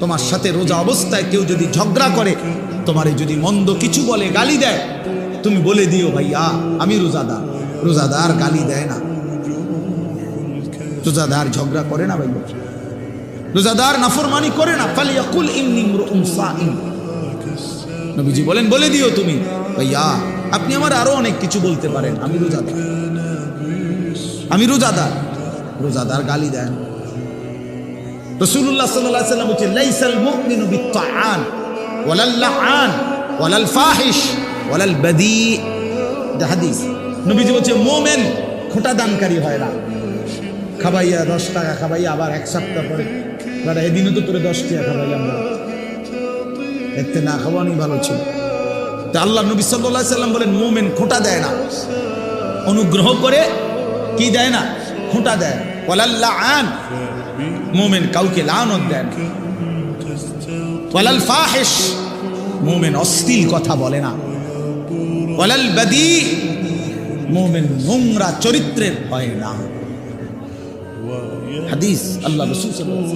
তোমার সাথে রোজা অবস্থায় কেউ যদি ঝগড়া করে, তোমারে যদি মন্দ কিছু বলে, গালি দেয়, তুমি বলে দিও ভাইয়া আমি রোজাদার। রোজাদার গালি দেয় না, রোজাদার ঝগড়া করে না ভাইয়া, রোজাদার নাফরমানি করে না। ফালিয়াকুল ইন্নী ইমরুউন সাইম। নবীজি বলেন বলে দিও তুমি ভাইয়া আপনি আমার আরো অনেক কিছু বলতে পারেন, আমি রোজাদার, আমি রোজাদার। রোজাদার গালি দেন। রাসূলুল্লাহ সাল্লাল্লাহু আলাইহি ওয়াসাল্লাম বলেন লাইসাল মুমিনু বিত্তাআন ওয়ালাল লাআন ওয়ালাল ফাহিশ ওয়ালাল বাদী। এটা হাদিস। নবীজি বলেন মুমিন খোঁটা দানকারী হয় না। খাবাইয়া 10 টাকা খাবাইয়া আবার এক সপ্তাহ পরে দাদা এদিনও তো তোরে 10 টাকা খাবাইলাম, এতে না খাওয়ানি ভালো ছিল। তা আল্লাহ নবী সাল্লাল্লাহু আলাইহি ওয়াসাল্লাম বলেন মুমিন খোঁটা দেয় না, অনুগ্রহ করে কি দেয় না, খোঁটা দেয়। ওয়ালাল লাআন, মুমিন কাউকে লানত দেয় না। ওয়ালাল ফাহিশ, মুমিন অশ্লীল কথা বলে না। ওয়ালাল বাদী, মুমিন নোংরা চরিত্রের হয় না। হাদিস আল্লাহ রাসূল সাল্লাল্লাহু আলাইহি ওয়াসাল্লাম।